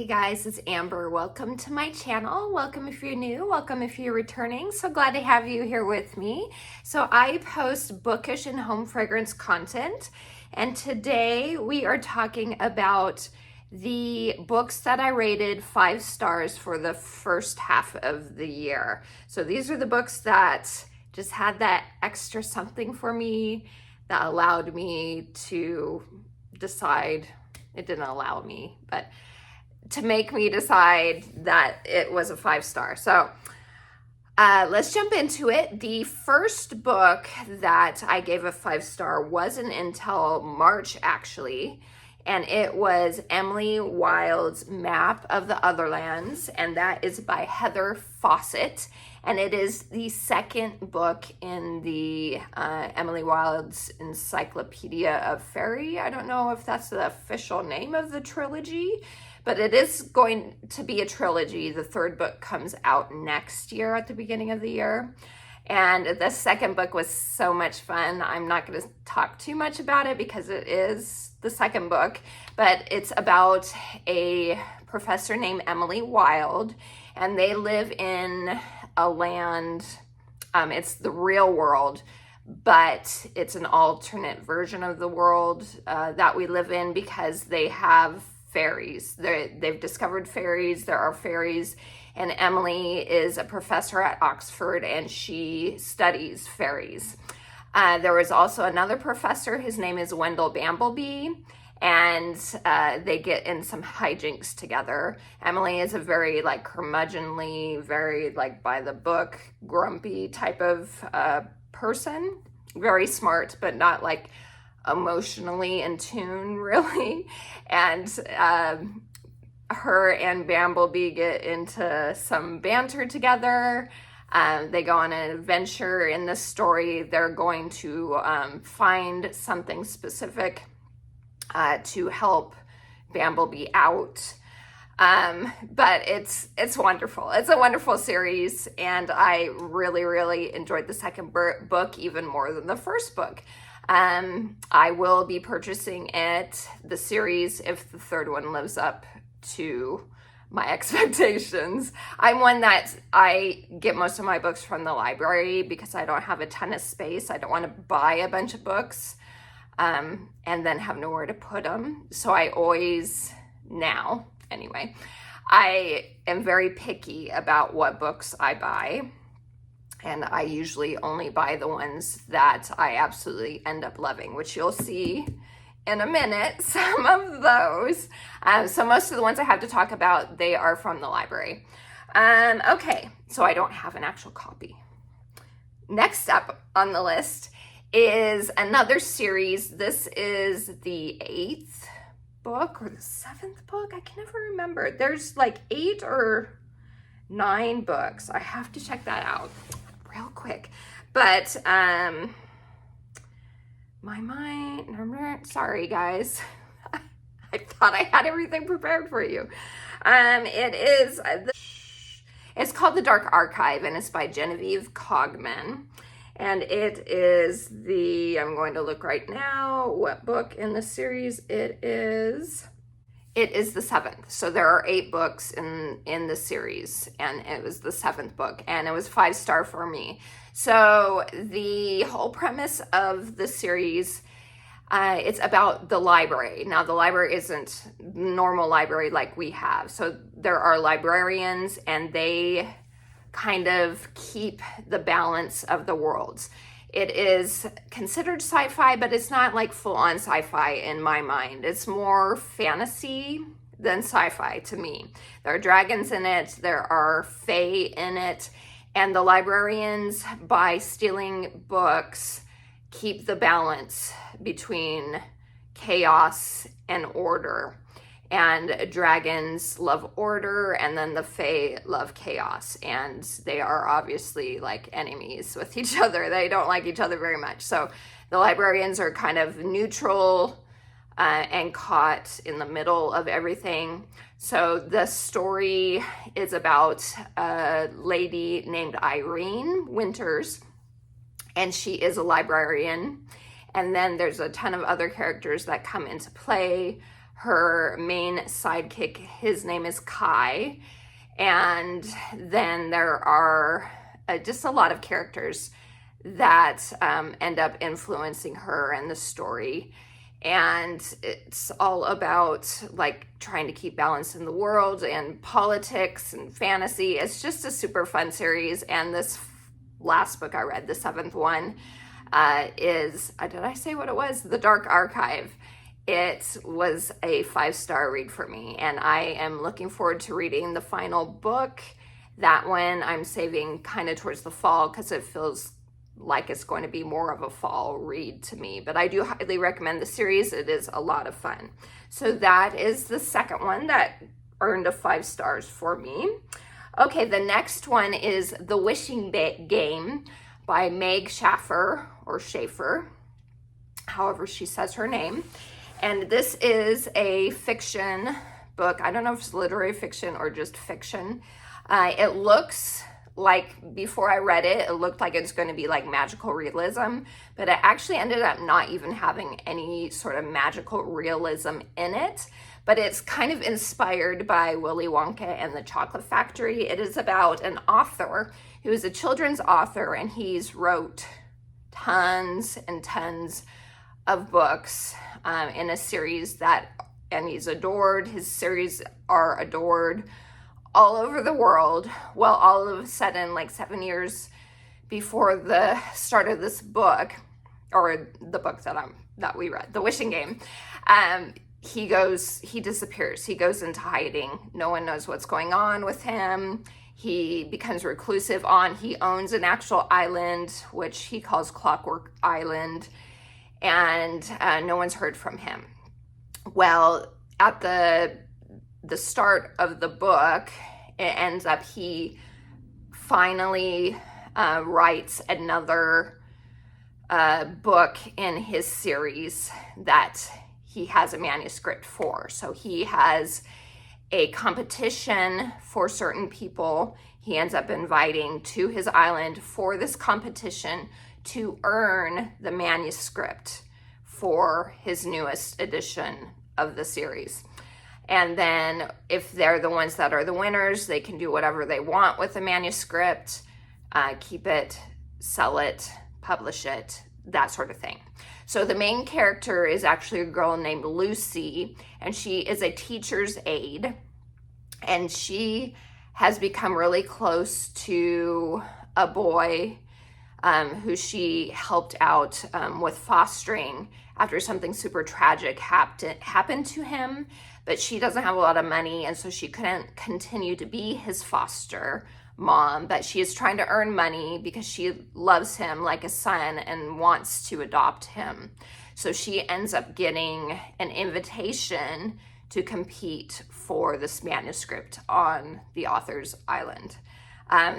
Hey guys, it's Amber. Welcome to my channel. Welcome if you're new, welcome if you're returning. So glad to have you here with me. So I post bookish and home fragrance content, and today we are talking about the books that I rated 5 stars for the first half of the year. So these are the books that just had that extra something for me that allowed me to decide, it didn't allow me, but to make me decide that it was a 5 star. So let's jump into it. The first book that I gave a 5 star wasn't until March actually, and it was Emily Wilde's Map of the Otherlands, and that is by Heather Fawcett. And it is the second book in the Emily Wilde's Encyclopedia of Fairy. I don't know if that's the official name of the trilogy, but it is going to be a trilogy. The third book comes out next year at the beginning of the year. And the second book was so much fun. I'm not going to talk too much about it because it is the second book, but it's about a professor named Emily Wilde, and they live in a land, it's the real world, but it's an alternate version of the world that we live in because they have fairies. They've discovered fairies. There are fairies, and Emily is a professor at Oxford, and she studies fairies. There was also another professor. His name is Wendell Bambleby, and they get in some hijinks together. Emily is a very curmudgeonly, very by the book, grumpy type of person. Very smart, but not emotionally in tune, really. And her and Bambleby get into some banter together. They go on an adventure. In this story, they're going to find something specific to help Bambleby out. But it's wonderful. It's a wonderful series, and I really, really enjoyed the second book even more than the first book. I will be purchasing the series, if the third one lives up to my expectations. I'm one that I get most of my books from the library because I don't have a ton of space. I don't want to buy a bunch of books and then have nowhere to put them. So I always, now anyway, I am very picky about what books I buy. And I usually only buy the ones that I absolutely end up loving, which you'll see in a minute, some of those. So most of the ones I have to talk about, they are from the library. Okay, so I don't have an actual copy. Next up on the list is another series. This is the 8th book or the 7th book. I can never remember. There's 8 or 9 books. I have to check that out real quick. But my mind, sorry guys. I thought I had everything prepared for you. It's called The Dark Archive, and it's by Genevieve Cogman. And it is I'm going to look right now what book in the series it is. It is the 7th. So there are 8 books in the series, and it was the 7th book, and it was 5 star for me. So the whole premise of the series, it's about the library. Now, the library isn't normal library like we have. So there are librarians, and they kind of keep the balance of the worlds. It is considered sci-fi, but it's not full-on sci-fi in my mind. It's more fantasy than sci-fi to me. There are dragons in it, there are fae in it, and the librarians, by stealing books, keep the balance between chaos and order. And dragons love order, and then the fae love chaos. And they are obviously enemies with each other. They don't like each other very much. So the librarians are kind of neutral and caught in the middle of everything. So the story is about a lady named Irene Winters, and she is a librarian. And then there's a ton of other characters that come into play. her main sidekick, his name is Kai. And then there are just a lot of characters that end up influencing her and the story. And it's all about like trying to keep balance in the world and politics and fantasy. It's just a super fun series. And this last book I read, the 7th one, is, did I say what it was? The Dark Archive. It was a 5-star read for me, and I am looking forward to reading the final book. That one I'm saving kind of towards the fall because it feels like it's going to be more of a fall read to me, but I do highly recommend the series. It is a lot of fun. So that is the second one that earned a 5 stars for me. Okay, the next one is The Wishing Game by Meg Shaffer, or Schaefer, however she says her name. And this is a fiction book. I don't know if it's literary fiction or just fiction. It looks like, before I read it, it looked like it's going to be like magical realism, but it actually ended up not even having any sort of magical realism in it. But it's kind of inspired by Willy Wonka and the Chocolate Factory. It is about an author who is a children's author, and he's wrote tons and tons of books in a series and he's adored. His series are adored all over the world. Well, all of a sudden, like 7 years before the start of this book, or the book that we read, The Wishing Game, he disappears. He goes into hiding. No one knows what's going on with him. He becomes reclusive he owns an actual island, which he calls Clockwork Island, and no one's heard from him. Well, at the start of the book, it ends up he finally writes another book in his series that he has a manuscript for. So he has a competition for certain people he ends up inviting to his island for this competition to earn the manuscript for his newest edition of the series. And then if they're the ones that are the winners, they can do whatever they want with the manuscript, keep it, sell it, publish it, that sort of thing. So the main character is actually a girl named Lucy, and she is a teacher's aide, and she has become really close to a boy who she helped out with fostering after something super tragic happened to him. But she doesn't have a lot of money, and so she couldn't continue to be his foster mom, but she is trying to earn money because she loves him like a son and wants to adopt him. So she ends up getting an invitation to compete for this manuscript on the author's island.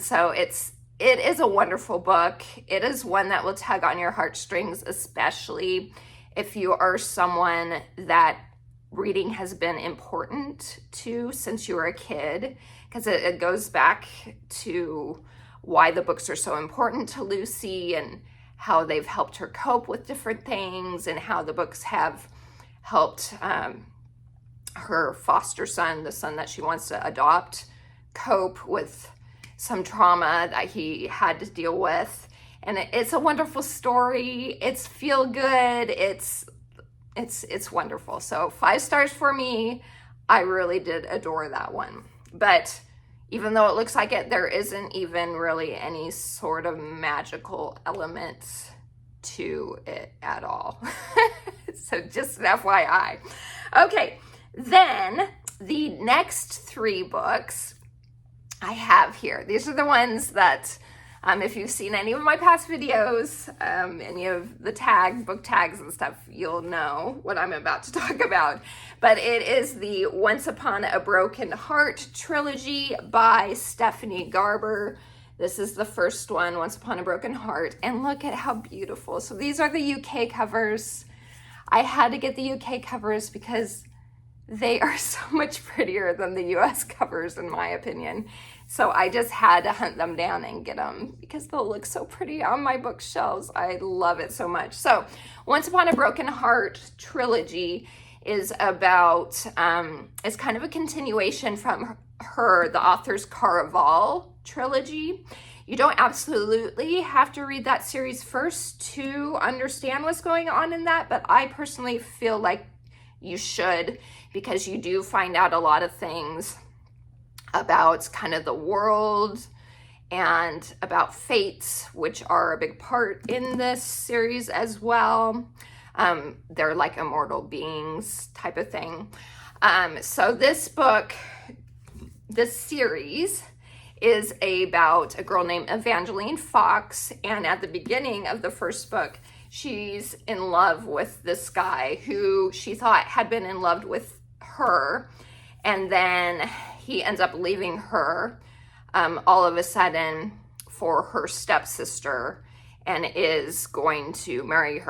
So it is a wonderful book. It is one that will tug on your heartstrings, especially if you are someone that reading has been important to since you were a kid, because it goes back to why the books are so important to Lucy and how they've helped her cope with different things, and how the books have helped her foster son, the son that she wants to adopt, cope with some trauma that he had to deal with. And it's a wonderful story. It's feel good. It's wonderful. So 5 stars for me. I really did adore that one. But even though it looks like it, there isn't even really any sort of magical element to it at all. So just an FYI. Okay, then the next 3 books I have here. These are the ones that if you've seen any of my past videos, any of the book tags and stuff, you'll know what I'm about to talk about. But it is the Once Upon a Broken Heart trilogy by Stephanie Garber. This is the first one, Once Upon a Broken Heart, and look at how beautiful. So these are the UK covers. I had to get the UK covers because they are so much prettier than the US covers, in my opinion. So I just had to hunt them down and get them because they'll look so pretty on my bookshelves. I love it so much. So Once Upon a Broken Heart trilogy is about, is kind of a continuation from the author's Caraval trilogy. You don't absolutely have to read that series first to understand what's going on in that, but I personally feel like you should, because you do find out a lot of things about kind of the world and about fates, which are a big part in this series as well. They're like immortal beings type of thing. So this book, this series, is about a girl named Evangeline Fox, and at the beginning of the first book, she's in love with this guy who she thought had been in love with her, and then he ends up leaving her all of a sudden for her stepsister, and is going to marry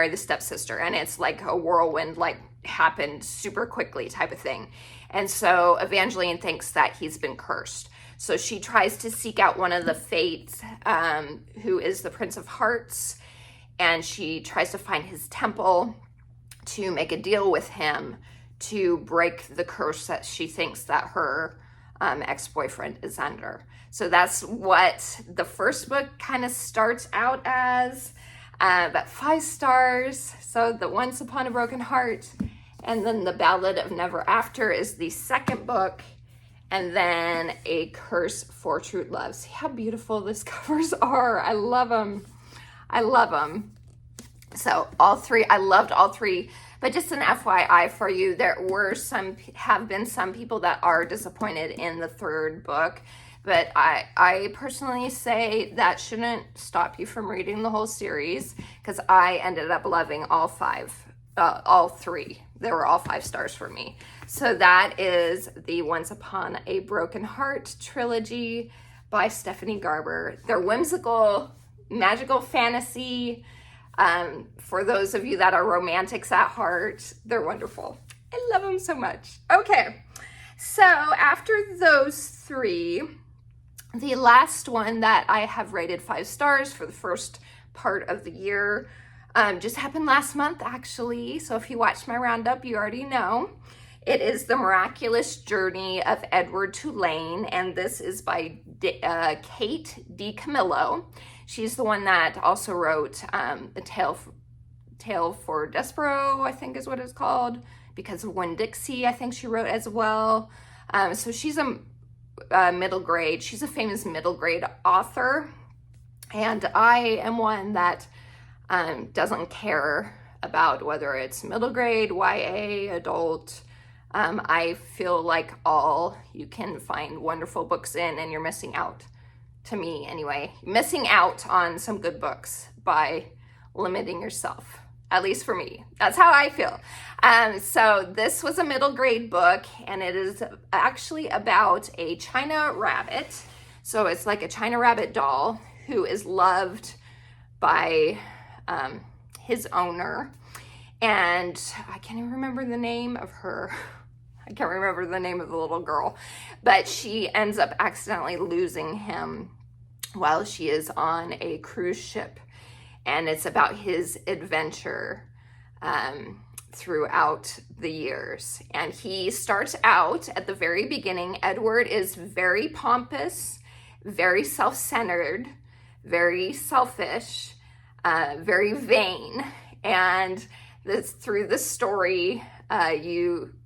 the stepsister, and it's like a whirlwind, like happened super quickly type of thing. And so Evangeline thinks that he's been cursed. So she tries to seek out one of the fates, who is the Prince of Hearts, and she tries to find his temple to make a deal with him to break the curse that she thinks that her ex-boyfriend is under. So that's what the first book kind of starts out as, but 5 stars. So the Once Upon a Broken Heart, and then The Ballad of Never After is the second book, and then A Curse for True Love. See how beautiful these covers are. I love them. I love them. So all 3, I loved all 3. But just an FYI for you, there have been some people that are disappointed in the 3rd book. But I personally say that shouldn't stop you from reading the whole series, because I ended up loving all 3. They were all 5 stars for me. So that is the Once Upon a Broken Heart trilogy by Stephanie Garber. They're whimsical, magical fantasy. For those of you that are romantics at heart, they're wonderful. I love them so much. Okay, so after those 3, the last one that I have rated 5 stars for the first part of the year just happened last month, actually. So if you watched my roundup, you already know. It is The Miraculous Journey of Edward Tulane, and this is by Kate DiCamillo. She's the one that also wrote A Tale for Despero, I think is what it's called, because of Winn-Dixie, I think she wrote as well. So she's a middle grade. She's a famous middle grade author, and I am one that doesn't care about whether it's middle grade, YA, adult. I feel like all you can find wonderful books in, and you're missing out. To me, anyway, missing out on some good books by limiting yourself, at least for me. That's how I feel. So this was a middle grade book, and it is actually about a China rabbit. So it's like a China rabbit doll who is loved by his owner. And I can't even remember the name of her. I can't remember the name of the little girl, but she ends up accidentally losing him while she is on a cruise ship. And it's about his adventure throughout the years. And he starts out at the very beginning. Edward is very pompous, very self-centered, very selfish, very vain. And through the story,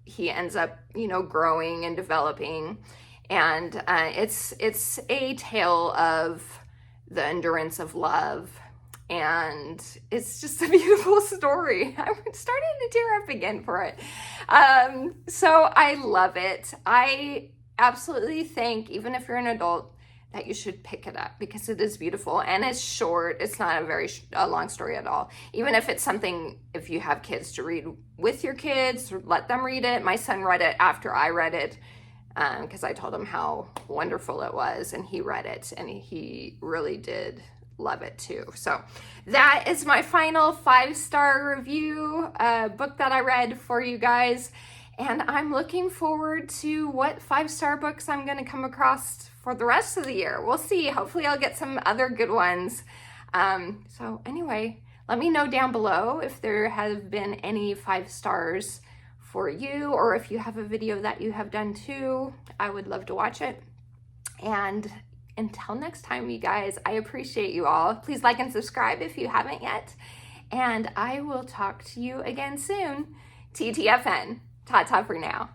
he ends up, growing and developing. And it's a tale of the endurance of love. And it's just a beautiful story. I'm starting to tear up again for it. So I love it. I absolutely think, even if you're an adult, that you should pick it up, because it is beautiful and it's short. It's not a long story at all. Even if it's something, if you have kids, to read with your kids, let them read it. My son read it after I read it, because I told him how wonderful it was, and he read it and he really did love it too. So that is my final 5-star review book that I read for you guys. And I'm looking forward to what 5-star books I'm going to come across for the rest of the year. We'll see. Hopefully I'll get some other good ones. So anyway, Let me know down below if there have been any 5 stars for you, or if you have a video that you have done too. I would love to watch it. And until next time, you guys, I appreciate you all. Please like and subscribe if you haven't yet. And I will talk to you again soon. TTFN. Ta-ta for now.